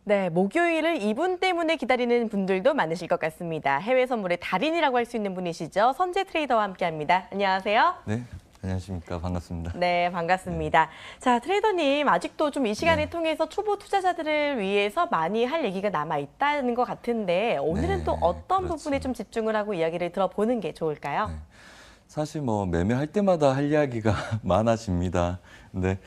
네, 목요일을 이분 때문에 기다리는 분들도 많으실 것 같습니다. 해외 선물의 달인이라고 할 수 있는 분이시죠. 선재 트레이더와 함께합니다. 안녕하세요. 네, 안녕하십니까. 반갑습니다. 네, 반갑습니다. 자, 트레이더님 아직도 좀 이 시간을 통해서 초보 투자자들을 위해서 많이 할 얘기가 남아 있다는 것 같은데 오늘은 또 어떤 그렇죠. 부분에 좀 집중을 하고 이야기를 들어보는 게 좋을까요? 사실 뭐 매매할 때마다 할 이야기가 많아집니다. 근데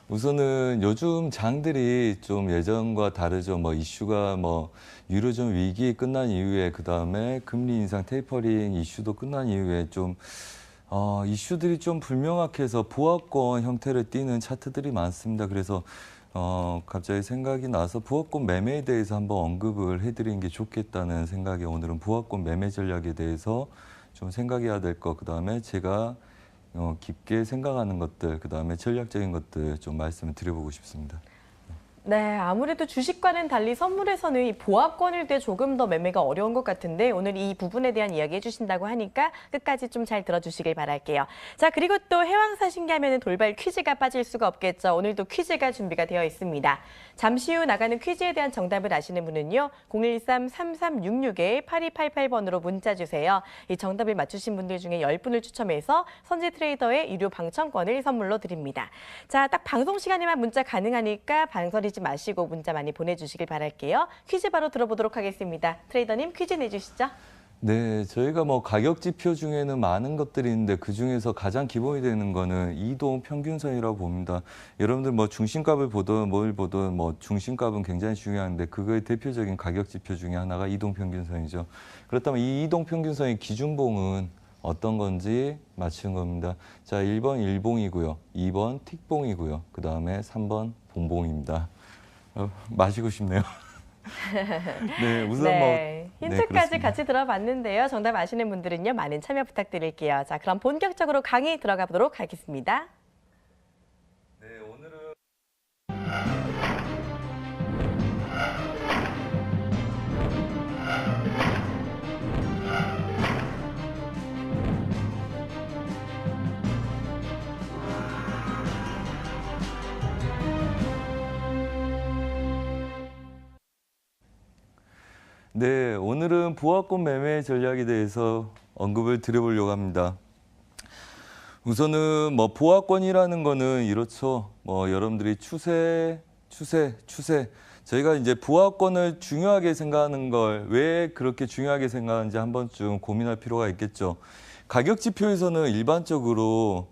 우선은 요즘 장들이 좀 예전과 다르죠. 뭐 이슈가 뭐 유로존 위기 끝난 이후에 그다음에 금리 인상 테이퍼링 이슈도 끝난 이후에 좀 이슈들이 좀 불명확해서 보합권 형태를 띠는 차트들이 많습니다. 그래서 갑자기 생각이 나서 보합권 매매에 대해서 한번 언급을 해드리는 게 좋겠다는 생각에 오늘은 보합권 매매 전략에 대해서 좀 생각해야 될 것, 그다음에 제가 깊게 생각하는 것들, 그다음에 전략적인 것들 좀 말씀을 드려보고 싶습니다. 네, 아무래도 주식과는 달리 선물에서는 이 보합권일 때 조금 더 매매가 어려운 것 같은데 오늘 이 부분에 대한 이야기 해주신다고 하니까 끝까지 좀 잘 들어주시길 바랄게요. 자, 그리고 또 해왕사신기 하면은 돌발 퀴즈가 빠질 수가 없겠죠. 오늘도 퀴즈가 준비가 되어 있습니다. 잠시 후 나가는 퀴즈에 대한 정답을 아시는 분은요. 013-3366-8288번으로 문자 주세요. 이 정답을 맞추신 분들 중에 10분을 추첨해서 선재 트레이더의 유료 방청권을 선물로 드립니다. 자, 딱 방송 시간에만 문자 가능하니까 방설이지 마시고 문자 많이 보내주시길 바랄게요. 퀴즈 바로 들어보도록 하겠습니다. 트레이더님 퀴즈 내주시죠. 네, 저희가 뭐 가격 지표 중에는 많은 것들이 있는데 그 중에서 가장 기본이 되는 거는 이동 평균선이라고 봅니다. 여러분들 뭐 중심값을 보든 뭘 보든 뭐 중심값은 굉장히 중요한데 그거의 대표적인 가격 지표 중에 하나가 이동 평균선이죠. 그렇다면 이 이동 평균선의 기준봉은 어떤 건지 맞추는 겁니다. 자, 1번 일봉이고요. 2번 틱봉이고요. 그다음에 3번 봉봉입니다. 마시고 싶네요. 네, 우선 네, 뭐 힌트까지 네, 같이 들어봤는데요. 정답 아시는 분들은요. 많은 참여 부탁드릴게요. 자, 그럼 본격적으로 강의 들어가 보도록 하겠습니다. 네, 오늘은 네, 오늘은 보합권 매매 전략에 대해서 언급을 드려보려고 합니다. 우선은 뭐 보합권이라는 거는 이렇죠. 뭐 여러분들이 추세. 저희가 이제 보합권을 중요하게 생각하는 걸 왜 그렇게 중요하게 생각하는지 한 번쯤 고민할 필요가 있겠죠. 가격 지표에서는 일반적으로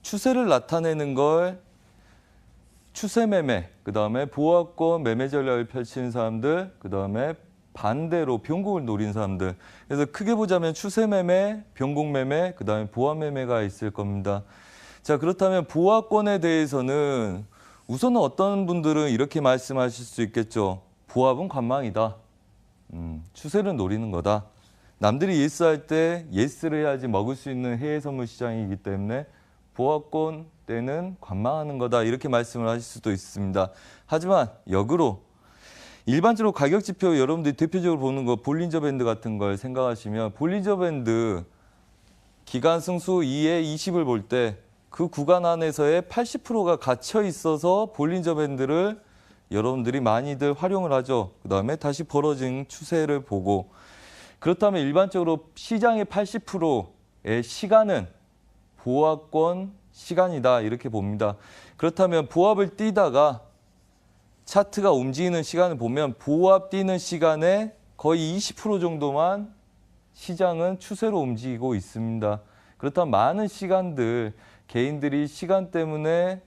추세를 나타내는 걸 추세 매매, 그다음에 보합권 매매 전략을 펼치는 사람들, 그다음에 반대로 변곡을 노린 사람들. 그래서 크게 보자면 추세 매매, 변곡 매매, 그다음에 보합 매매가 있을 겁니다. 자, 그렇다면 보합권에 대해서는 우선은 어떤 분들은 이렇게 말씀하실 수 있겠죠. 보합은 관망이다. 추세를 노리는 거다. 남들이 예스할 때 예스를 해야지 먹을 수 있는 해외 선물 시장이기 때문에 보합권 때는 관망하는 거다. 이렇게 말씀을 하실 수도 있습니다. 하지만 역으로 일반적으로 가격 지표 여러분들이 대표적으로 보는 거 볼린저 밴드 같은 걸 생각하시면 볼린저 밴드 기간 승수 2에 20을 볼 때 그 구간 안에서의 80%가 갇혀 있어서 볼린저 밴드를 여러분들이 많이들 활용을 하죠. 그다음에 다시 벌어진 추세를 보고 그렇다면 일반적으로 시장의 80%의 시간은 보합권 시간이다 이렇게 봅니다. 그렇다면 보합을 뛰다가 차트가 움직이는 시간을 보면 보합 뛰는 시간에 거의 20% 정도만 시장은 추세로 움직이고 있습니다. 그렇다면 많은 시간들 개인들이 시간 때문에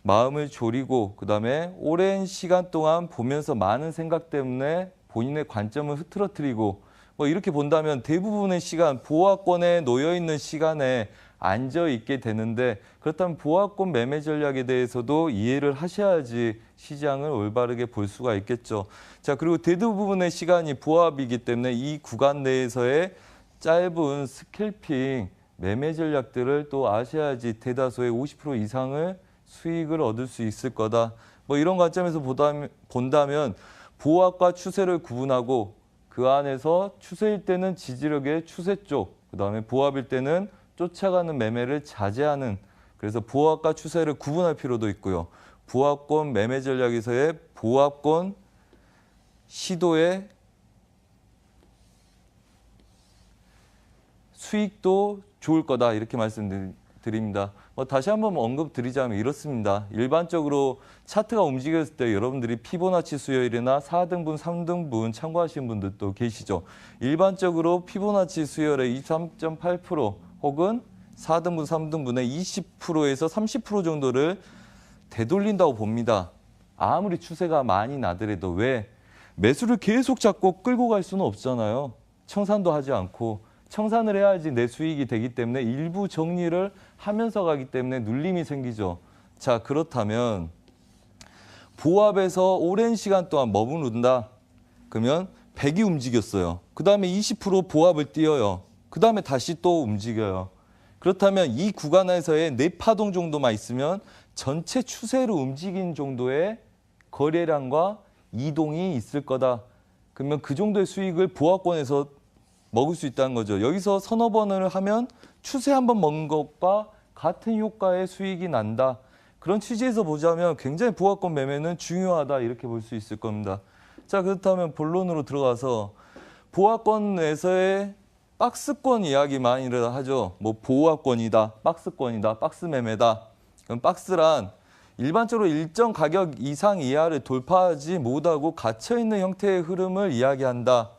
마음을 졸이고 그다음에 오랜 시간 동안 보면서 많은 생각 때문에 본인의 관점을 흐트러뜨리고 뭐 이렇게 본다면 대부분의 시간 보합권에 놓여 있는 시간에 앉아 있게 되는데 그렇다면 보합권 매매 전략에 대해서도 이해를 하셔야지 시장을 올바르게 볼 수가 있겠죠. 자, 그리고 대부분의 시간이 보합이기 때문에 이 구간 내에서의 짧은 스캘핑 매매 전략들을 또 아셔야지 대다수의 50% 이상을 수익을 얻을 수 있을 거다. 뭐 이런 관점에서 본다면 보합과 추세를 구분하고 그 안에서 추세일 때는 지지력의 추세 쪽, 그다음에 보합일 때는 쫓아가는 매매를 자제하는, 그래서 보합과 추세를 구분할 필요도 있고요. 보합권 매매 전략에서의 보합권 시도의 수익도 좋을 거다 이렇게 말씀드립니다. 다시 한번 언급드리자면 이렇습니다. 일반적으로 차트가 움직였을 때 여러분들이 피보나치 수요일이나 4등분, 3등분 참고하시는 분들도 계시죠. 일반적으로 피보나치 수요일의 23.8% 혹은 4등분, 3등분의 20%에서 30% 정도를 되돌린다고 봅니다. 아무리 추세가 많이 나더라도 왜 매수를 계속 잡고 끌고 갈 수는 없잖아요. 청산도 하지 않고. 청산을 해야지 내 수익이 되기 때문에 일부 정리를 하면서 가기 때문에 눌림이 생기죠. 자, 그렇다면 보합에서 오랜 시간 동안 머무른다. 그러면 100이 움직였어요. 그 다음에 20% 보합을 띄어요. 그 다음에 다시 또 움직여요. 그렇다면 이 구간에서의 4파동 정도만 있으면 전체 추세로 움직인 정도의 거래량과 이동이 있을 거다. 그러면 그 정도의 수익을 보합권에서 먹을 수 있다는 거죠. 여기서 서너 번을 하면 추세 한번 먹은 것과 같은 효과의 수익이 난다. 그런 취지에서 보자면 굉장히 보합권 매매는 중요하다 이렇게 볼 수 있을 겁니다. 자, 그렇다면 본론으로 들어가서 보합권에서의 박스권 이야기 많이 하죠. 뭐 보합권이다, 박스권이다, 박스 매매다. 그럼 박스란 일반적으로 일정 가격 이상 이하를 돌파하지 못하고 갇혀있는 형태의 흐름을 이야기한다.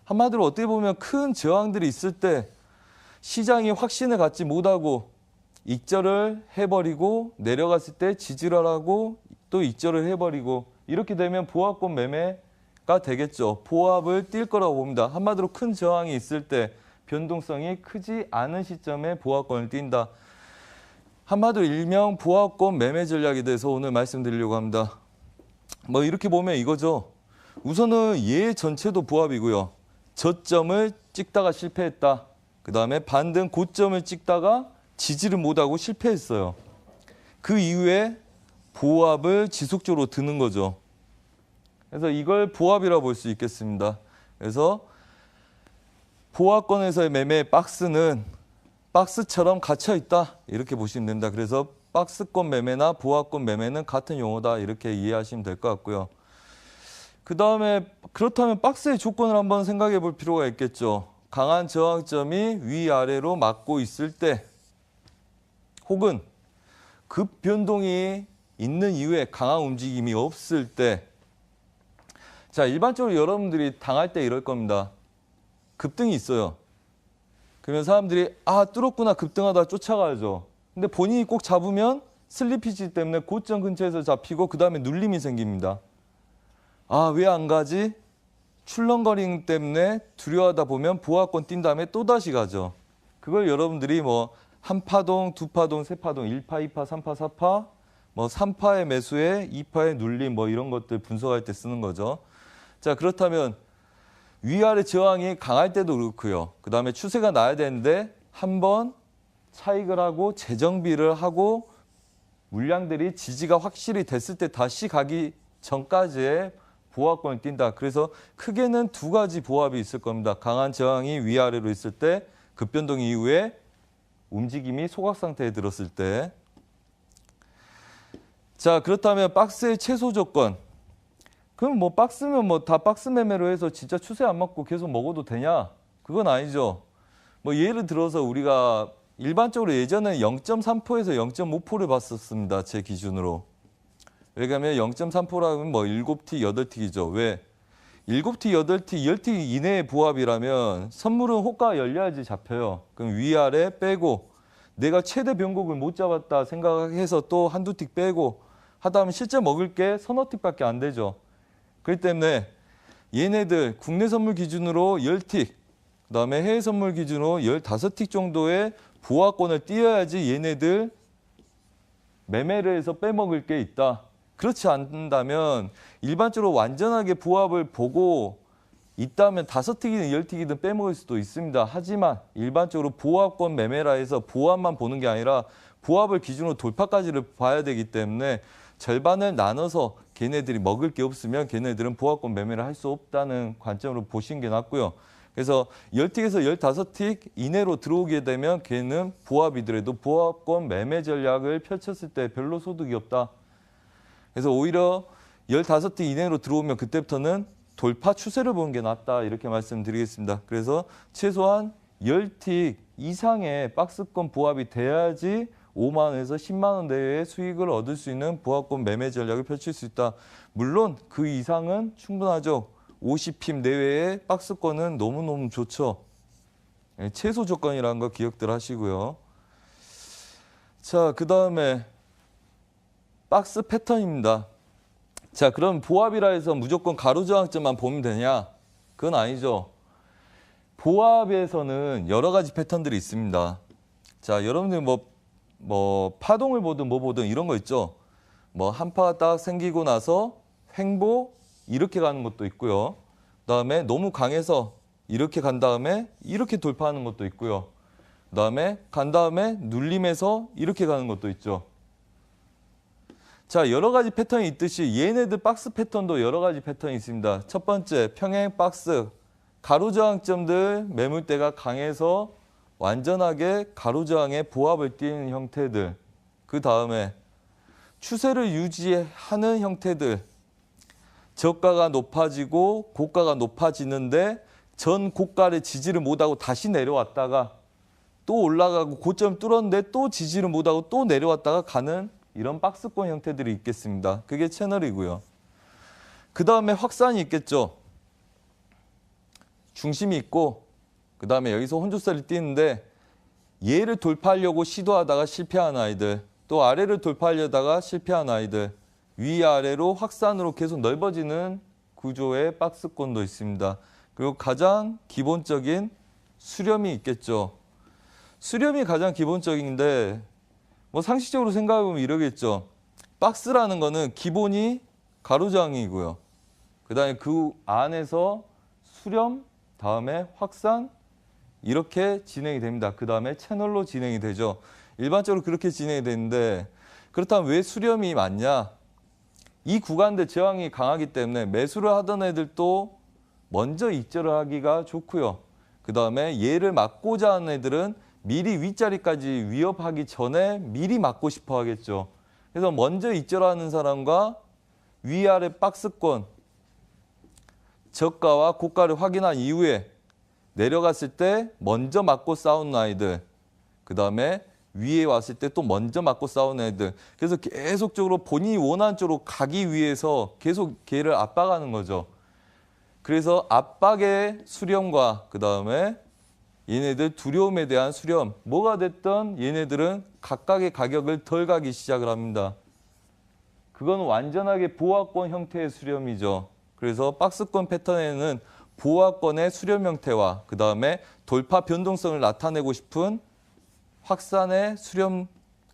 한마디로 어떻게 보면 큰 저항들이 있을 때 시장이 확신을 갖지 못하고 익절을 해버리고 내려갔을 때 지지를 하고 또 익절을 해버리고 이렇게 되면 보합권 매매가 되겠죠. 보합을 뛸 거라고 봅니다. 한마디로 큰 저항이 있을 때 변동성이 크지 않은 시점에 보합권을 띈다. 한마디로 일명 보합권 매매 전략에 대해서 오늘 말씀드리려고 합니다. 이렇게 보면 이거죠. 우선은 얘 전체도 보합이고요. 저점을 찍다가 실패했다. 그 다음에 반등 고점을 찍다가 지지를 못하고 실패했어요. 그 이후에 보합을 지속적으로 드는 거죠. 그래서 이걸 보합이라고 볼 수 있겠습니다. 그래서 보합권에서의 매매 박스는 박스처럼 갇혀 있다. 이렇게 보시면 됩니다. 그래서 박스권 매매나 보합권 매매는 같은 용어다. 이렇게 이해하시면 될 것 같고요. 그 다음에 그렇다면 박스의 조건을 한번 생각해 볼 필요가 있겠죠. 강한 저항점이 위아래로 맞고 있을 때 혹은 급 변동이 있는 이후에 강한 움직임이 없을 때 자, 일반적으로 여러분들이 당할 때 이럴 겁니다. 급등이 있어요. 그러면 사람들이 뚫었구나 급등하다 쫓아가야죠. 근데 본인이 꼭 잡으면 슬리피지 때문에 고점 근처에서 잡히고 그 다음에 눌림이 생깁니다. 왜 안 가지? 출렁거림 때문에 두려워하다 보면 보합권 뛴 다음에 또다시 가죠. 그걸 여러분들이 한 파동, 두 파동, 세 파동, 1파, 2파, 3파, 4파, 3파의 매수에 2파의 눌림 이런 것들 분석할 때 쓰는 거죠. 자, 그렇다면 위아래 저항이 강할 때도 그렇고요. 그 다음에 추세가 나야 되는데 한번 차익을 하고 재정비를 하고 물량들이 지지가 확실히 됐을 때 다시 가기 전까지의 보합권을 띈다. 그래서 크게는 두 가지 보합이 있을 겁니다. 강한 저항이 위아래로 있을 때, 급변동 이후에 움직임이 소각 상태에 들었을 때. 자, 그렇다면 박스의 최소 조건. 그럼 박스면 다 박스 매매로 해서 진짜 추세 안 맞고 계속 먹어도 되냐? 그건 아니죠. 예를 들어서 우리가 일반적으로 예전에 0.3%에서 0.5%를 봤었습니다. 제 기준으로. 왜냐하면 0.3%라면 7티, 8틱이죠. 왜? 7티, 8티, 10틱 이내의 보합이라면 선물은 호가 열려야지 잡혀요. 그럼 위아래 빼고 내가 최대 변곡을 못 잡았다 생각해서 또 한두 틱 빼고 하다 하면 실제 먹을 게 서너 틱밖에 안 되죠. 그렇기 때문에 얘네들 국내 선물 기준으로 10틱, 그다음에 해외 선물 기준으로 15틱 정도의 보합권을 띄어야지 얘네들 매매를 해서 빼먹을 게 있다. 그렇지 않는다면 일반적으로 완전하게 보합을 보고 있다면 5틱이든 10틱이든 빼먹을 수도 있습니다. 하지만 일반적으로 보합권 매매라 해서 보합만 보는 게 아니라 보합을 기준으로 돌파까지를 봐야 되기 때문에 절반을 나눠서 걔네들이 먹을 게 없으면 걔네들은 보합권 매매를 할 수 없다는 관점으로 보시는 게 낫고요. 그래서 10틱에서 15틱 이내로 들어오게 되면 걔는 보합이더라도 보합권 매매 전략을 펼쳤을 때 별로 소득이 없다. 그래서 오히려 15틱 이내로 들어오면 그때부터는 돌파 추세를 보는 게 낫다 이렇게 말씀드리겠습니다. 그래서 최소한 10틱 이상의 박스권 보합이 돼야지 5만 원에서 10만 원 내외의 수익을 얻을 수 있는 보합권 매매 전략을 펼칠 수 있다. 물론 그 이상은 충분하죠. 50핍 내외의 박스권은 너무너무 좋죠. 최소 조건이라는 거 기억들 하시고요. 자, 그 다음에 박스 패턴입니다. 자, 그럼 보합이라 해서 무조건 가로저항점만 보면 되냐? 그건 아니죠. 보합에서는 여러 가지 패턴들이 있습니다. 자, 여러분들 뭐 파동을 보든 뭐 보든 이런 거 있죠. 뭐 한파가 딱 생기고 나서 횡보 이렇게 가는 것도 있고요. 그다음에 너무 강해서 이렇게 간 다음에 이렇게 돌파하는 것도 있고요. 그다음에 간 다음에 눌림에서 이렇게 가는 것도 있죠. 자, 여러 가지 패턴이 있듯이 얘네들 박스 패턴도 여러 가지 패턴이 있습니다. 첫 번째, 평행 박스. 가로저항점들 매물대가 강해서 완전하게 가로저항에 보합을 띄는 형태들. 그 다음에 추세를 유지하는 형태들. 저가가 높아지고 고가가 높아지는데 전 고가를 지지를 못하고 다시 내려왔다가 또 올라가고 고점 뚫었는데 또 지지를 못하고 또 내려왔다가 가는 이런 박스권 형태들이 있겠습니다. 그게 채널이고요. 그 다음에 확산이 있겠죠. 중심이 있고 그 다음에 여기서 혼조세를 띄는데 얘를 돌파하려고 시도하다가 실패한 아이들, 또 아래를 돌파하려다가 실패한 아이들, 위아래로 확산으로 계속 넓어지는 구조의 박스권도 있습니다. 그리고 가장 기본적인 수렴이 있겠죠. 수렴이 가장 기본적인데 뭐 상식적으로 생각해보면 이러겠죠. 박스라는 거는 기본이 가로저항이고요. 그 다음에 그 안에서 수렴, 다음에 확산 이렇게 진행이 됩니다. 그 다음에 채널로 진행이 되죠. 일반적으로 그렇게 진행이 되는데 그렇다면 왜 수렴이 많냐? 이 구간대 저항이 강하기 때문에 매수를 하던 애들도 먼저 익절을 하기가 좋고요. 그 다음에 얘를 막고자 하는 애들은 미리 윗자리까지 위협하기 전에 미리 막고 싶어 하겠죠. 그래서 먼저 익절하는 사람과 위아래 박스권, 저가와 고가를 확인한 이후에 내려갔을 때 먼저 맞고 싸우는 아이들, 그 다음에 위에 왔을 때 또 먼저 맞고 싸우는 애들. 그래서 계속적으로 본인이 원하는 쪽으로 가기 위해서 계속 걔를 압박하는 거죠. 그래서 압박의 수렴과 그 다음에 얘네들 두려움에 대한 수렴, 뭐가 됐든 얘네들은 각각의 가격을 덜 가기 시작을 합니다. 그건 완전하게 보합권 형태의 수렴이죠. 그래서 박스권 패턴에는 보합권의 수렴 형태와 그 다음에 돌파 변동성을 나타내고 싶은 확산의 수렴,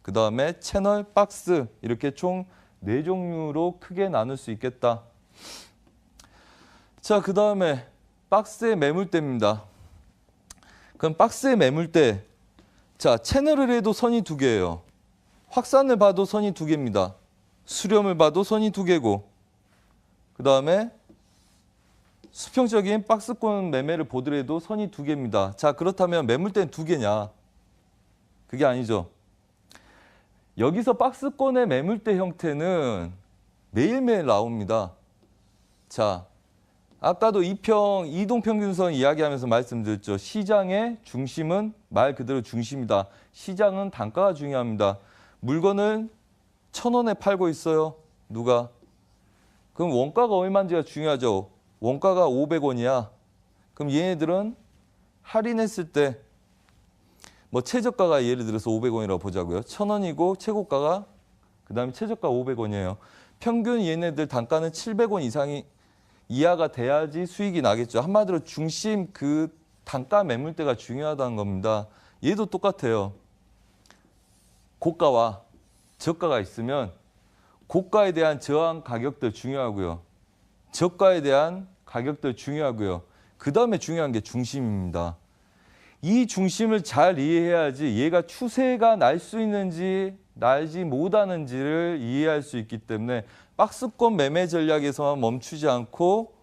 그 다음에 채널, 박스 이렇게 총 4종류로 크게 나눌 수 있겠다. 자, 그 다음에 박스의 매물대입니다. 그럼 박스의 매물대, 자, 채널을 해도 선이 2개예요. 확산을 봐도 선이 2개입니다. 수렴을 봐도 선이 2개고 그 다음에 수평적인 박스권 매매를 보더라도 선이 2개입니다. 자, 그렇다면 매물대는 2개냐? 그게 아니죠. 여기서 박스권의 매물대 형태는 매일매일 나옵니다. 자, 아까도 이동평균선 이야기하면서 말씀드렸죠. 시장의 중심은 말 그대로 중심이다. 시장은 단가가 중요합니다. 물건을 1,000원에 팔고 있어요. 누가? 그럼 원가가 얼마인지가 중요하죠. 원가가 500원이야. 그럼 얘네들은 할인했을 때 뭐 최저가가 예를 들어서 500원이라고 보자고요. 1,000원이고 최고가가 그 다음에 최저가 500원이에요. 평균 얘네들 단가는 700원 이상이 이하가 돼야지 수익이 나겠죠. 한마디로 중심 그 단가 매물대가 중요하다는 겁니다. 얘도 똑같아요. 고가와 저가가 있으면 고가에 대한 저항 가격들 중요하고요. 저가에 대한 가격들 중요하고요. 그 다음에 중요한 게 중심입니다. 이 중심을 잘 이해해야지 얘가 추세가 날 수 있는지 날지 못하는지를 이해할 수 있기 때문에 박스권 매매 전략에서만 멈추지 않고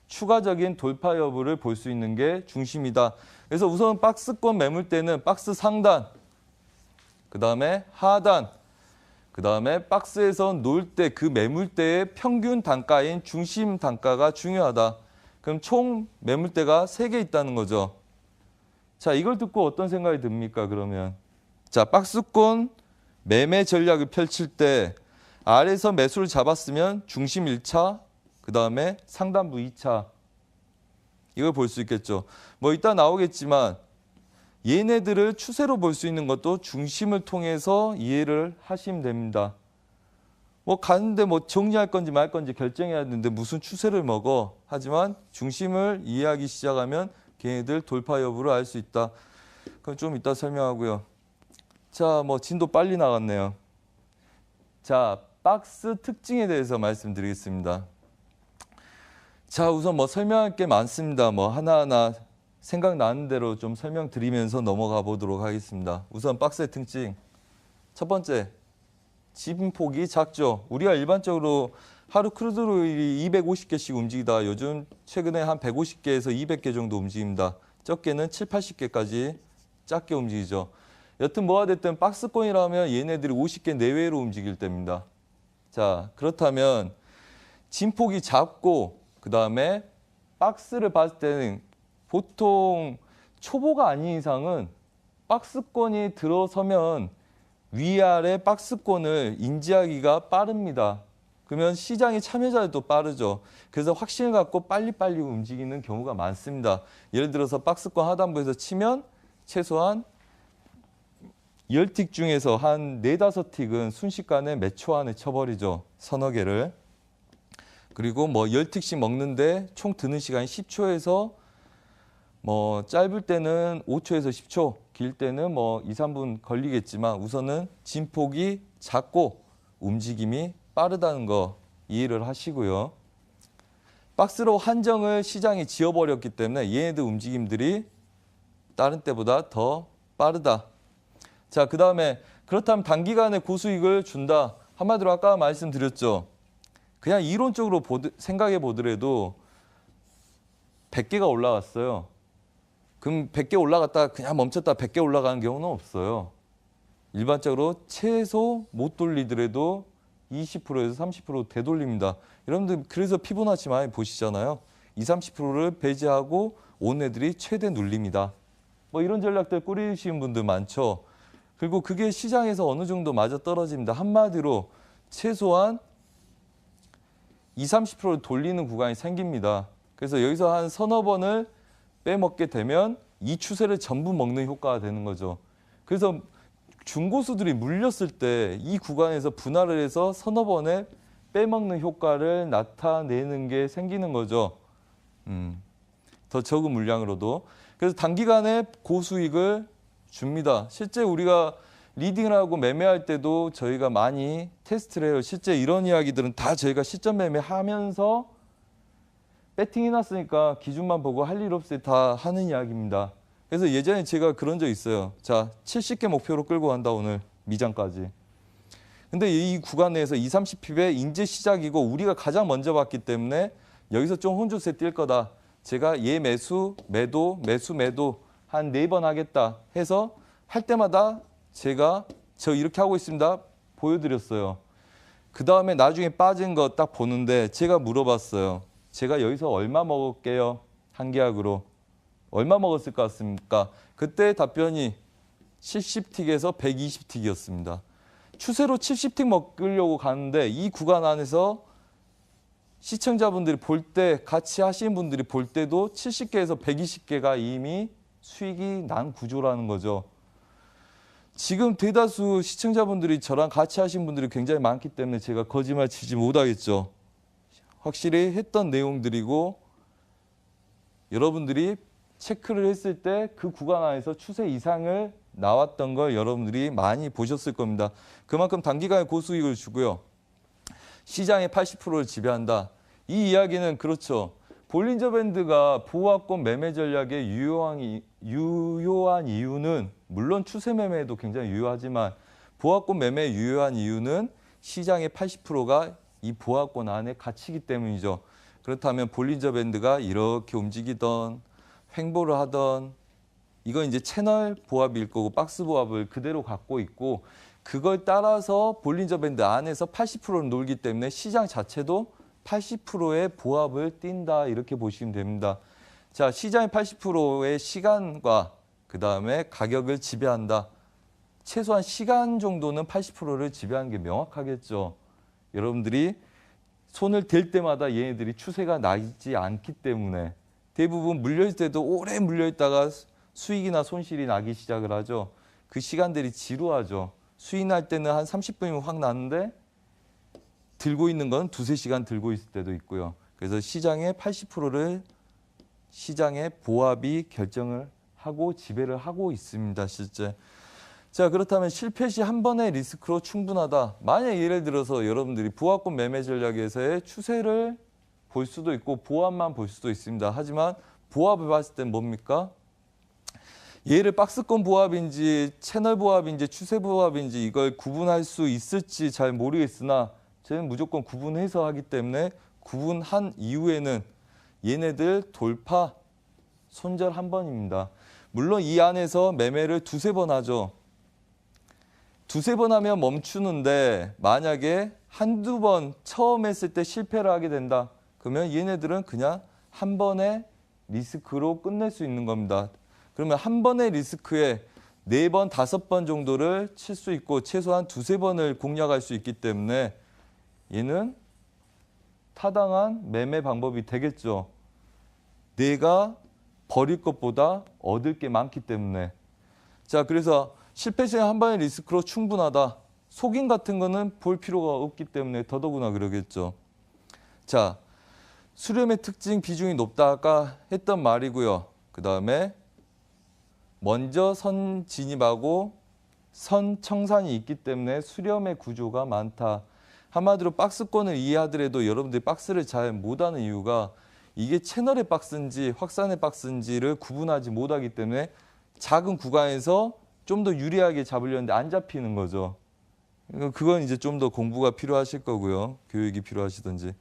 추가적인 돌파 여부를 볼 수 있는 게 중심이다. 그래서 우선 박스권 매물대는 박스 상단, 그 다음에 하단, 그 다음에 박스에서 놀 때 그 매물대의 평균 단가인 중심 단가가 중요하다. 그럼 총 매물대가 3개 있다는 거죠. 자, 이걸 듣고 어떤 생각이 듭니까, 그러면? 자, 박스권 매매 전략을 펼칠 때 아래에서 매수를 잡았으면 중심 1차, 그 다음에 상단부 2차. 이걸 볼 수 있겠죠. 뭐 이따 나오겠지만 얘네들을 추세로 볼 수 있는 것도 중심을 통해서 이해를 하시면 됩니다. 뭐 가는데 뭐 정리할 건지 말 건지 결정해야 되는데 무슨 추세를 먹어. 하지만 중심을 이해하기 시작하면 걔네들 돌파 여부를 알 수 있다. 그럼 좀 이따 설명하고요. 자, 뭐 진도 빨리 나갔네요. 자, 박스 특징에 대해서 말씀드리겠습니다. 자, 우선 뭐 설명할 게 많습니다. 뭐 하나하나 생각나는 대로 좀 설명드리면서 넘어가 보도록 하겠습니다. 우선 박스의 특징. 첫 번째, 진폭이 작죠. 우리가 일반적으로 하루 크루드오일이 250개씩 움직이다 요즘 최근에 한 150개에서 200개 정도 움직입니다. 적게는 7, 80개까지 작게 움직이죠. 여튼 뭐가 됐든 박스권이라면 얘네들이 50개 내외로 움직일 때입니다. 자, 그렇다면 진폭이 작고 그 다음에 박스를 봤을 때는 보통 초보가 아닌 이상은 박스권이 들어서면 위아래 박스권을 인지하기가 빠릅니다. 그러면 시장의 참여자들도 빠르죠. 그래서 확신을 갖고 빨리빨리 움직이는 경우가 많습니다. 예를 들어서 박스권 하단부에서 치면 최소한 10틱 중에서 한 4, 5틱은 순식간에 몇 초 안에 쳐버리죠. 서너 개를. 그리고 뭐 10틱씩 먹는데 총 드는 시간이 10초에서 뭐 짧을 때는 5초에서 10초, 길 때는 뭐 2, 3분 걸리겠지만 우선은 진폭이 작고 움직임이 빠르다는 거 이해를 하시고요. 박스로 한정을 시장이 지어버렸기 때문에 얘네들 움직임들이 다른 때보다 더 빠르다. 자, 그 다음에 그렇다면 단기간에 고수익을 준다. 한마디로 아까 말씀드렸죠. 그냥 이론적으로 생각해 보더라도 100개가 올라갔어요. 그럼 100개 올라갔다가 그냥 멈췄다 100개 올라가는 경우는 없어요. 일반적으로 최소 못 돌리더라도 20%에서 30% 되돌립니다. 여러분들 그래서 피보나치 많이 보시잖아요. 20, 30%를 배제하고 온 애들이 최대 눌립니다. 뭐 이런 전략들 꾸리시는 분들 많죠. 그리고 그게 시장에서 어느 정도 맞아 떨어집니다. 한마디로 최소한 20, 30%를 돌리는 구간이 생깁니다. 그래서 여기서 한 서너 번을 빼먹게 되면 이 추세를 전부 먹는 효과가 되는 거죠. 그래서 중고수들이 물렸을 때 이 구간에서 분할을 해서 서너 번에 빼먹는 효과를 나타내는 게 생기는 거죠. 더 적은 물량으로도. 그래서 단기간에 고수익을 줍니다. 실제 우리가 리딩을 하고 매매할 때도 저희가 많이 테스트를 해요. 실제 이런 이야기들은 다 저희가 시점 매매하면서 배팅해 놨으니까 기준만 보고 할 일 없이 다 하는 이야기입니다. 그래서 예전에 제가 그런 적 있어요. 자, 70개 목표로 끌고 간다 오늘 미장까지. 근데 이 구간 내에서 20, 30핍의 인제 시작이고 우리가 가장 먼저 봤기 때문에 여기서 좀 혼조세 뛸 거다. 제가 얘 매수, 매도, 매수, 매도 한 4번 하겠다 해서 할 때마다 제가 저 이렇게 하고 있습니다. 보여드렸어요. 그 다음에 나중에 빠진 거 딱 보는데 제가 물어봤어요. 제가 여기서 얼마 먹을게요? 한 계약으로. 얼마 먹었을 것 같습니까? 그때 답변이 70틱에서 120틱이었습니다. 추세로 70틱 먹으려고 가는데 이 구간 안에서 시청자분들이 볼 때, 같이 하시는 분들이 볼 때도 70개에서 120개가 이미 수익이 난 구조라는 거죠. 지금 대다수 시청자분들이 저랑 같이 하신 분들이 굉장히 많기 때문에 제가 거짓말 치지 못하겠죠. 확실히 했던 내용들이고 여러분들이 체크를 했을 때 그 구간 안에서 추세 이상을 나왔던 걸 여러분들이 많이 보셨을 겁니다. 그만큼 단기간에 고수익을 주고요. 시장의 80%를 지배한다. 이 이야기는 그렇죠. 볼린저 밴드가 보호합권 매매 전략의 유효한 이유는 물론 추세 매매에도 굉장히 유효하지만 보호합권 매매의 유효한 이유는 시장의 80%가 이 보호합권 안에 갇히기 때문이죠. 그렇다면 볼린저 밴드가 이렇게 움직이던 횡보를 하던 이건 이제 채널 보합일 거고 박스 보합을 그대로 갖고 있고 그걸 따라서 볼린저 밴드 안에서 80%를 놀기 때문에 시장 자체도 80%의 보합을 띈다 이렇게 보시면 됩니다. 자, 시장의 80%의 시간과 그다음에 가격을 지배한다. 최소한 시간 정도는 80%를 지배하는 게 명확하겠죠. 여러분들이 손을 댈 때마다 얘네들이 추세가 나지 않기 때문에 대부분 물려있을 때도 오래 물려있다가 수익이나 손실이 나기 시작을 하죠. 그 시간들이 지루하죠. 수익 날 때는 한 30분이면 확 나는데 들고 있는 건 두세 시간 들고 있을 때도 있고요. 그래서 시장의 80%를 시장의 보합이 결정을 하고 지배를 하고 있습니다. 실제. 자, 그렇다면 실패 시 한 번의 리스크로 충분하다. 만약 예를 들어서 여러분들이 보합권 매매 전략에서의 추세를 볼 수도 있고 보합만 볼 수도 있습니다. 하지만 보합을 봤을 땐 뭡니까? 얘를 박스권 보합인지 채널 보합인지 추세 보합인지 이걸 구분할 수 있을지 잘 모르겠으나 저는 무조건 구분해서 하기 때문에 구분한 이후에는 얘네들 돌파 손절 한 번입니다. 물론 이 안에서 매매를 두세 번 하죠. 두세 번 하면 멈추는데 만약에 한두 번 처음 했을 때 실패를 하게 된다. 그러면 얘네들은 그냥 한 번의 리스크로 끝낼 수 있는 겁니다. 그러면 한 번의 리스크에 4번, 5번 정도를 칠 수 있고 최소한 두세 번을 공략할 수 있기 때문에 얘는 타당한 매매 방법이 되겠죠. 내가 버릴 것보다 얻을 게 많기 때문에. 자, 그래서 실패 시에 한 번의 리스크로 충분하다. 속임 같은 거는 볼 필요가 없기 때문에 더더구나 그러겠죠. 자, 수렴의 특징 비중이 높다 아까 했던 말이고요. 그 다음에 먼저 선 진입하고 선 청산이 있기 때문에 수렴의 구조가 많다. 한마디로 박스권을 이해하더라도 여러분들이 박스를 잘 못하는 이유가 이게 채널의 박스인지 확산의 박스인지를 구분하지 못하기 때문에 작은 구간에서 좀 더 유리하게 잡으려는데 안 잡히는 거죠. 그건 이제 좀 더 공부가 필요하실 거고요. 교육이 필요하시든지.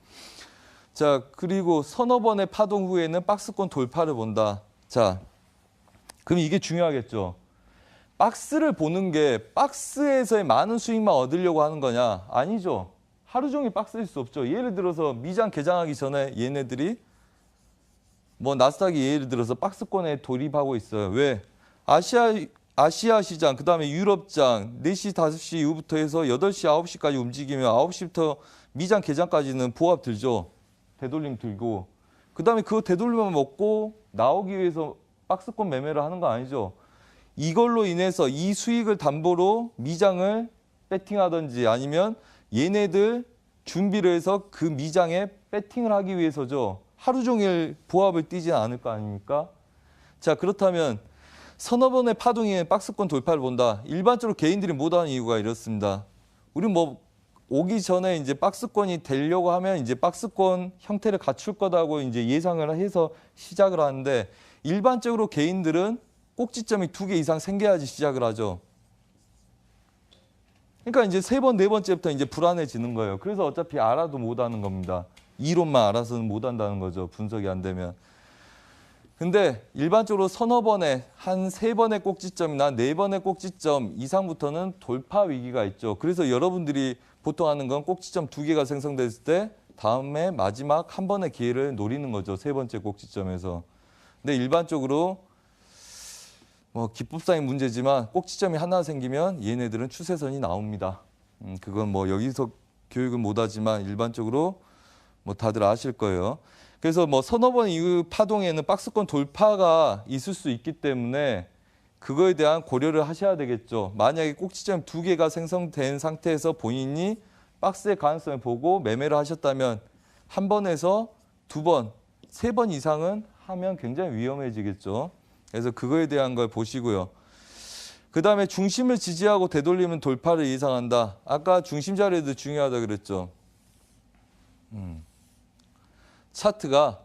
자, 그리고 서너 번의 파동 후에는 박스권 돌파를 본다. 자, 그럼 이게 중요하겠죠. 박스를 보는 게 박스에서의 많은 수익만 얻으려고 하는 거냐? 아니죠. 하루 종일 박스일 수 없죠. 예를 들어서 미장 개장하기 전에 얘네들이 뭐 나스닥이 예를 들어서 박스권에 돌입하고 있어요. 왜? 아시아 시장, 그다음에 유럽장 4시, 5시 이후부터 해서 8시, 9시까지 움직이면 9시부터 미장 개장까지는 보합 들죠. 되돌림 들고. 그다음에 그 되돌림만 먹고 나오기 위해서 박스권 매매를 하는 거 아니죠. 이걸로 인해서 이 수익을 담보로 미장을 배팅하든지 아니면 얘네들 준비를 해서 그 미장에 배팅을 하기 위해서죠. 하루 종일 보합을 뛰지는 않을 거 아닙니까? 자, 그렇다면 서너 번의 파동에 박스권 돌파를 본다. 일반적으로 개인들이 못하는 이유가 이렇습니다. 우리 뭐 오기 전에 이제 박스권이 되려고 하면 이제 박스권 형태를 갖출 거다고 이제 예상을 해서 시작을 하는데 일반적으로 개인들은 꼭지점이 2개 이상 생겨야지 시작을 하죠. 그러니까 이제 3번, 4번째부터 이제 불안해지는 거예요. 그래서 어차피 알아도 못하는 겁니다. 이론만 알아서는 못한다는 거죠. 분석이 안 되면. 근데 일반적으로 서너 번에 한 3번의 꼭지점이나 4번의 꼭지점 이상부터는 돌파 위기가 있죠. 그래서 여러분들이 보통 하는 건 꼭지점 2개가 생성됐을 때 다음에 마지막 한 번의 기회를 노리는 거죠. 3번째 꼭지점에서. 근데 일반적으로 뭐 기법상의 문제지만 꼭지점이 하나 생기면 얘네들은 추세선이 나옵니다. 그건 뭐 여기서 교육은 못하지만 일반적으로 뭐 다들 아실 거예요. 그래서 뭐 서너 번 이후 파동에는 박스권 돌파가 있을 수 있기 때문에 그거에 대한 고려를 하셔야 되겠죠. 만약에 꼭지점 2개가 생성된 상태에서 본인이 박스의 가능성을 보고 매매를 하셨다면 한 번에서 2번, 3번 이상은 하면 굉장히 위험해지겠죠. 그래서 그거에 대한 걸 보시고요. 그 다음에 중심을 지지하고 되돌리면 돌파를 예상한다. 아까 중심 자리도 중요하다 그랬죠. 차트가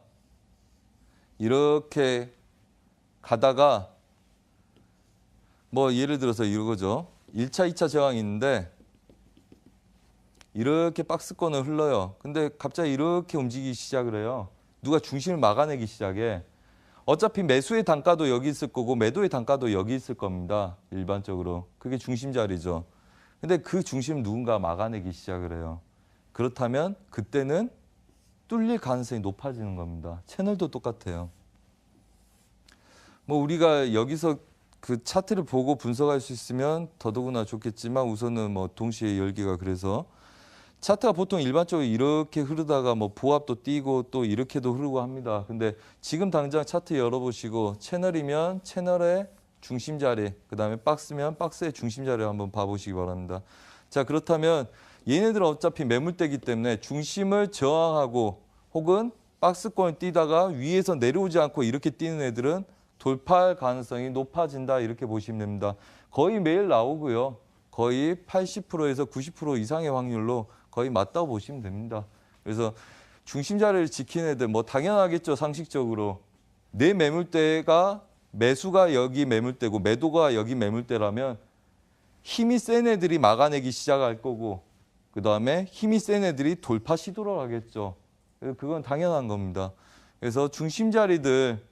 이렇게 가다가 뭐 예를 들어서 이거죠. 1차, 2차 저항이 있는데 이렇게 박스권을 흘러요. 근데 갑자기 이렇게 움직이기 시작을 해요. 누가 중심을 막아내기 시작해. 어차피 매수의 단가도 여기 있을 거고 매도의 단가도 여기 있을 겁니다. 일반적으로. 그게 중심 자리죠. 근데 그 중심을 누군가 막아내기 시작을 해요. 그렇다면 그때는 뚫릴 가능성이 높아지는 겁니다. 채널도 똑같아요. 뭐 우리가 여기서 그 차트를 보고 분석할 수 있으면 더더구나 좋겠지만 우선은 뭐 동시에 열기가 그래서 차트가 보통 일반적으로 이렇게 흐르다가 뭐 보합도 띄고 또 이렇게도 흐르고 합니다. 근데 지금 당장 차트 열어보시고 채널이면 채널의 중심 자리, 그 다음에 박스면 박스의 중심 자리를 한번 봐보시기 바랍니다. 자, 그렇다면 얘네들은 어차피 매물대기 때문에 중심을 저항하고 혹은 박스권을 뛰다가 위에서 내려오지 않고 이렇게 뛰는 애들은 돌파할 가능성이 높아진다 이렇게 보시면 됩니다. 거의 매일 나오고요. 거의 80%에서 90% 이상의 확률로 거의 맞다고 보시면 됩니다. 그래서 중심 자리를 지키는 애들 뭐 당연하겠죠. 상식적으로. 내 매물대가 매수가 여기 매물대고 매도가 여기 매물대라면 힘이 센 애들이 막아내기 시작할 거고 그다음에 힘이 센 애들이 돌파 시도를 하겠죠. 그건 당연한 겁니다. 그래서 중심 자리들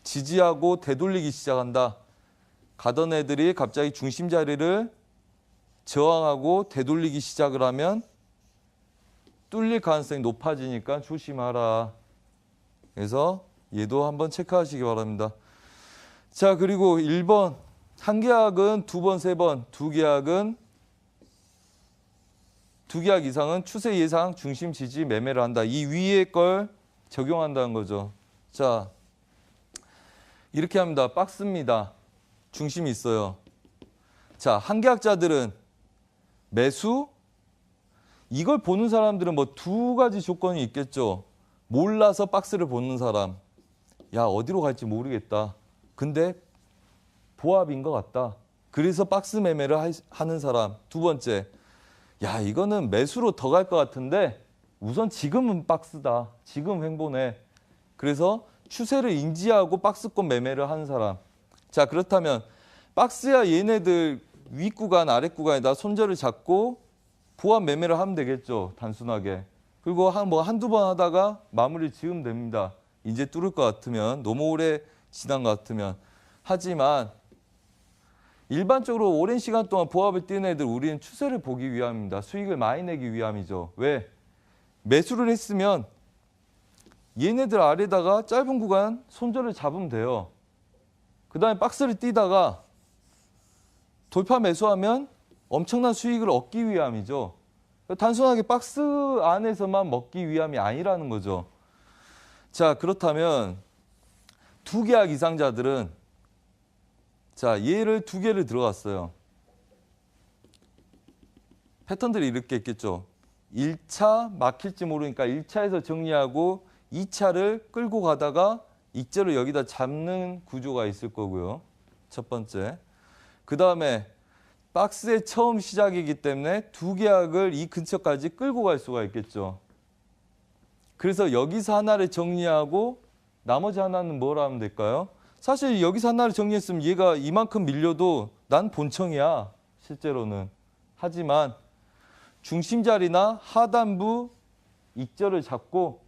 지지하고 되돌리기 시작한다. 가던 애들이 갑자기 중심 자리를 저항하고 되돌리기 시작을 하면 뚫릴 가능성이 높아지니까 조심하라. 그래서 얘도 한번 체크하시기 바랍니다. 자, 그리고 1번 한 계약은 2번, 3번, 두 계약 이상은 추세 예상 중심 지지 매매를 한다. 이 위에 걸 적용한다는 거죠. 자, 이렇게 합니다. 박스입니다. 중심이 있어요. 자, 한 계약자들은 매수 이걸 보는 사람들은 뭐 두 가지 조건이 있겠죠. 몰라서 박스를 보는 사람. 야, 어디로 갈지 모르겠다. 근데 보합인 것 같다. 그래서 박스 매매를 하는 사람. 두 번째, 야, 이거는 매수로 더 갈 것 같은데 우선 지금은 박스다. 지금 횡보네. 그래서 추세를 인지하고 박스권 매매를 하는 사람. 자, 그렇다면 박스야 얘네들 윗구간, 아랫구간에다 손절을 잡고 보합 매매를 하면 되겠죠. 단순하게. 그리고 한두 번 하다가 마무리 지으면 됩니다. 이제 뚫을 것 같으면, 너무 오래 지난 것 같으면. 하지만 일반적으로 오랜 시간 동안 보합을 뛰는 애들 우리는 추세를 보기 위함입니다. 수익을 많이 내기 위함이죠. 왜? 매수를 했으면 얘네들 아래다가 짧은 구간 손절을 잡으면 돼요. 그 다음에 박스를 뛰다가 돌파 매수하면 엄청난 수익을 얻기 위함이죠. 단순하게 박스 안에서만 먹기 위함이 아니라는 거죠. 자, 그렇다면 두 계약 이상자들은 자, 얘를 두 개를 들어갔어요. 패턴들이 이렇게 있겠죠. 1차 막힐지 모르니까 1차에서 정리하고 2차를 끌고 가다가 익절을 여기다 잡는 구조가 있을 거고요. 첫 번째. 그 다음에 박스의 처음 시작이기 때문에 두 계약을 이 근처까지 끌고 갈 수가 있겠죠. 그래서 여기서 하나를 정리하고 나머지 하나는 뭘 하면 될까요? 사실 여기서 하나를 정리했으면 얘가 이만큼 밀려도 난 본청이야. 실제로는. 하지만 중심자리나 하단부 익절을 잡고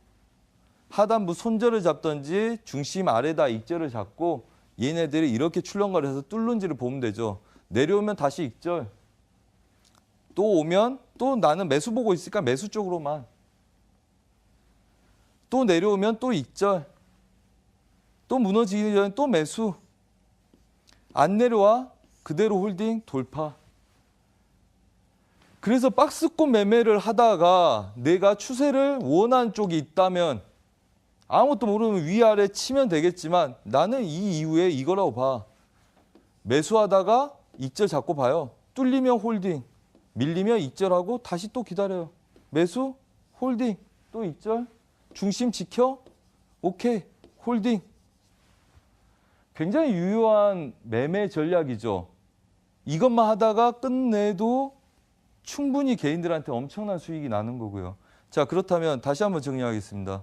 하단부 손절을 잡든지 중심 아래다 익절을 잡고 얘네들이 이렇게 출렁거려서 뚫는지를 보면 되죠. 내려오면 다시 익절. 또 오면 또 나는 매수 보고 있으니까 매수 쪽으로만. 또 내려오면 또 익절. 또 무너지기 전에 또 매수. 안 내려와 그대로 홀딩 돌파. 그래서 박스권 매매를 하다가 내가 추세를 원하는 쪽이 있다면 아무것도 모르면 위아래 치면 되겠지만 나는 이 이후에 이거라고 봐. 매수하다가 익절 잡고 봐요. 뚫리면 홀딩, 밀리면 익절하고 다시 또 기다려요. 매수, 홀딩, 또 익절, 중심 지켜, 오케이, 홀딩. 굉장히 유효한 매매 전략이죠. 이것만 하다가 끝내도 충분히 개인들한테 엄청난 수익이 나는 거고요. 자, 그렇다면 다시 한번 정리하겠습니다.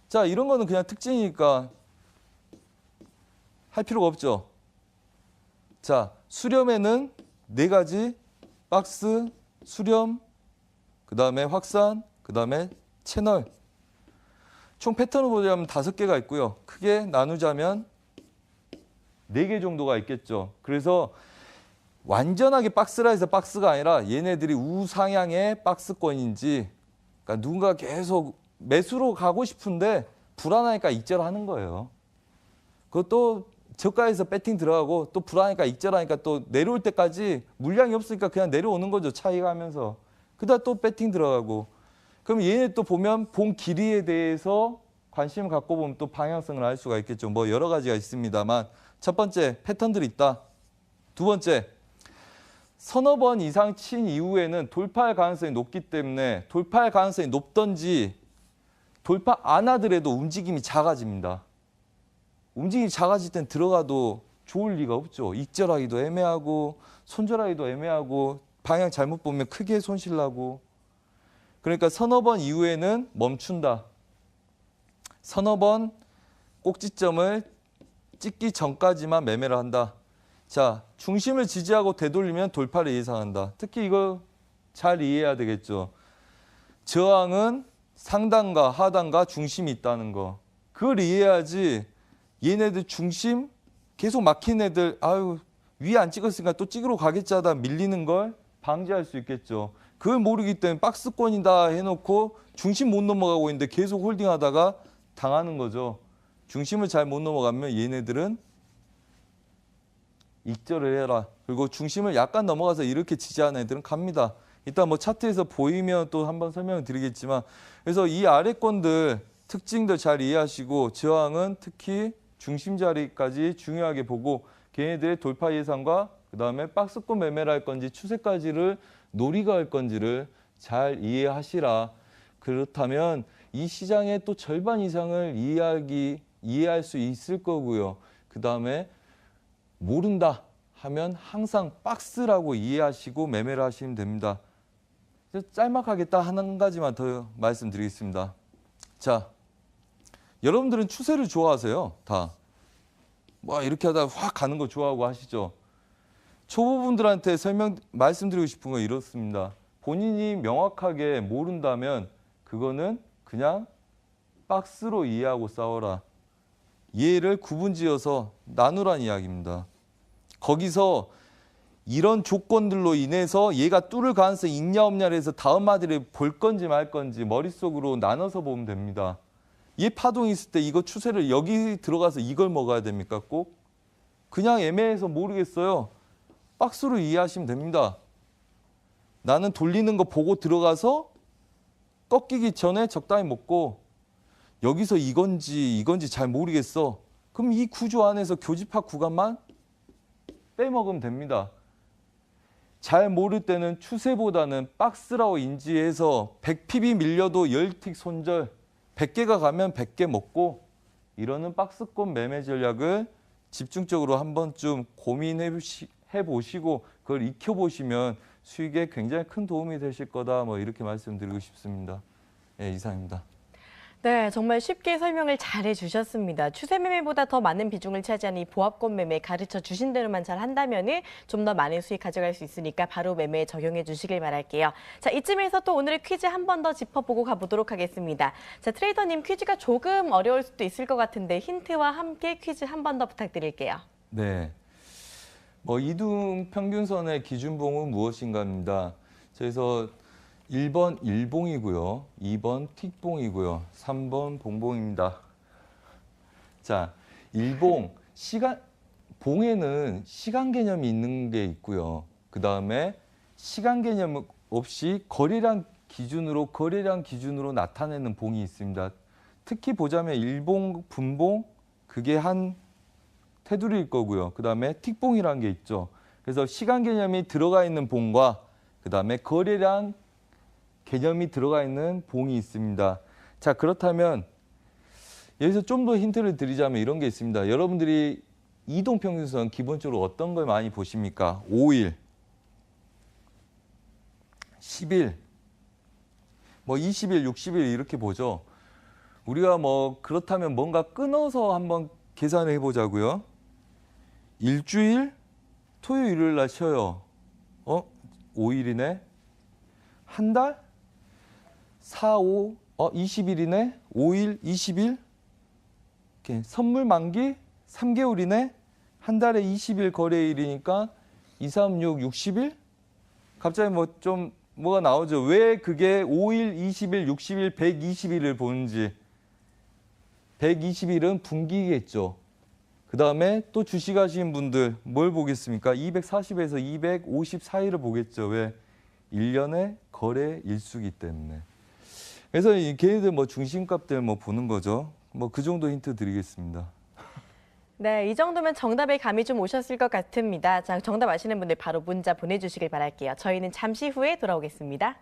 자, 이런 거는 그냥 특징이니까 할 필요가 없죠. 자, 수렴에는 네 가지 박스, 수렴, 그 다음에 확산, 그 다음에 채널. 총 패턴을 보자면 5개가 있고요. 크게 나누자면 4개 정도가 있겠죠. 그래서 완전하게 박스라 해서 박스가 아니라 얘네들이 우상향의 박스권인지, 그러니까 누군가 계속 매수로 가고 싶은데 불안하니까 익절하는 거예요. 그것도 저가에서 배팅 들어가고 또 불안하니까 익절하니까 또 내려올 때까지 물량이 없으니까 그냥 내려오는 거죠. 차익 하면서. 그다음 또 배팅 들어가고. 그럼 얘네 또 보면 본 길이에 대해서 관심을 갖고 보면 또 방향성을 알 수가 있겠죠. 뭐 여러 가지가 있습니다만 첫 번째 패턴들이 있다. 두 번째 서너 번 이상 친 이후에는 돌파할 가능성이 높기 때문에 돌파할 가능성이 높던지 돌파 안 하더라도 움직임이 작아집니다. 움직임이 작아질 땐 들어가도 좋을 리가 없죠. 익절하기도 애매하고 손절하기도 애매하고 방향 잘못 보면 크게 손실 나고. 그러니까 서너 번 이후에는 멈춘다. 서너 번 꼭지점을 찍기 전까지만 매매를 한다. 자, 중심을 지지하고 되돌리면 돌파를 예상한다. 특히 이거 잘 이해해야 되겠죠. 저항은 상단과 하단과 중심이 있다는 거. 그걸 이해해야지 얘네들 중심 계속 막힌 애들 아유 위에 안 찍었으니까 또 찍으러 가겠지 하다 밀리는 걸 방지할 수 있겠죠. 그걸 모르기 때문에 박스권이다 해놓고 중심 못 넘어가고 있는데 계속 홀딩하다가 당하는 거죠. 중심을 잘 못 넘어가면 얘네들은 익절을 해라. 그리고 중심을 약간 넘어가서 이렇게 지지하는 애들은 갑니다. 이따 뭐 차트에서 보이면 또 한번 설명을 드리겠지만 그래서 이 아래권들 특징들 잘 이해하시고 저항은 특히 중심 자리까지 중요하게 보고 걔네들의 돌파 예상과 그다음에 박스권 매매를 할 건지 추세까지를 노리가 할 건지를 잘 이해하시라. 그렇다면 이 시장의 또 절반 이상을 이해할 수 있을 거고요. 그다음에 모른다 하면 항상 박스라고 이해하시고 매매를 하시면 됩니다. 짤막하게 딱 한 가지만 더 말씀드리겠습니다. 자, 여러분들은 추세를 좋아하세요. 다. 뭐 이렇게 하다가 확 가는 거 좋아하고 하시죠. 초보분들한테 말씀드리고 싶은 건 이렇습니다. 본인이 명확하게 모른다면 그거는 그냥 박스로 이해하고 싸워라. 얘를 구분지어서 나누란 이야기입니다. 거기서 이런 조건들로 인해서 얘가 뚫을 가능성이 있냐 없냐를 해서 다음 마디를 볼 건지 말 건지 머릿속으로 나눠서 보면 됩니다. 얘 파동이 있을 때 이거 추세를 여기 들어가서 이걸 먹어야 됩니까? 꼭? 그냥 애매해서 모르겠어요. 박스로 이해하시면 됩니다. 나는 돌리는 거 보고 들어가서 꺾이기 전에 적당히 먹고 여기서 이건지 잘 모르겠어. 그럼 이 구조 안에서 교집합 구간만 빼먹으면 됩니다. 잘 모를 때는 추세보다는 박스라고 인지해서 100pb 밀려도 10틱 손절, 100개가 가면 100개 먹고 이러는 박스권 매매 전략을 집중적으로 한 번쯤 고민해 보시고 그걸 익혀보시면 수익에 굉장히 큰 도움이 되실 거다. 뭐 이렇게 말씀드리고 싶습니다. 네, 이상입니다. 네, 정말 쉽게 설명을 잘 해주셨습니다. 추세 매매보다 더 많은 비중을 차지하는 이 보합권 매매 가르쳐 주신 대로만 잘 한다면은 좀 더 많은 수익 가져갈 수 있으니까 바로 매매에 적용해 주시길 바랄게요. 자, 이쯤에서 또 오늘의 퀴즈 한 번 더 짚어보고 가보도록 하겠습니다. 자, 트레이더님 퀴즈가 조금 어려울 수도 있을 것 같은데 힌트와 함께 퀴즈 한 번 더 부탁드릴게요. 네. 뭐 이동 평균선의 기준봉은 무엇인가입니다. 그래서 1번 일봉이고요. 2번 틱봉이고요. 3번 봉봉입니다. 자, 일봉, 봉에는 시간 개념이 있는 게 있고요. 그 다음에 시간 개념 없이 거래량 기준으로 나타내는 봉이 있습니다. 특히 보자면 일봉, 분봉, 그게 한 테두리일 거고요. 그 다음에 틱봉이라는 게 있죠. 그래서 시간 개념이 들어가 있는 봉과 그 다음에 거래량 개념이 들어가 있는 봉이 있습니다. 자, 그렇다면 여기서 좀 더 힌트를 드리자면 이런 게 있습니다. 여러분들이 이동평균선 기본적으로 어떤 걸 많이 보십니까? 5일, 10일, 뭐 20일, 60일 이렇게 보죠. 우리가 뭐 그렇다면 뭔가 끊어서 한번 계산을 해보자고요. 일주일, 토요일, 일요일 날 쉬어요. 5일이네. 한 달? 4, 5, 20일이네. 5일, 20일. 이렇게 선물 만기 3개월이네. 한 달에 20일 거래일이니까 2, 3, 6, 60일? 갑자기 뭐 좀 뭐가 나오죠. 왜 그게 5일, 20일, 60일, 120일을 보는지. 120일은 분기겠죠. 그 다음에 또 주식하시는 분들 뭘 보겠습니까? 240에서 254일을 보겠죠. 왜? 1년의 거래 일수기 때문에. 그래서 이 걔네들 뭐 중심값들 뭐 보는 거죠. 뭐 그 정도 힌트 드리겠습니다. 네, 이 정도면 정답에 감이 좀 오셨을 것 같습니다. 자, 정답 아시는 분들 바로 문자 보내주시길 바랄게요. 저희는 잠시 후에 돌아오겠습니다.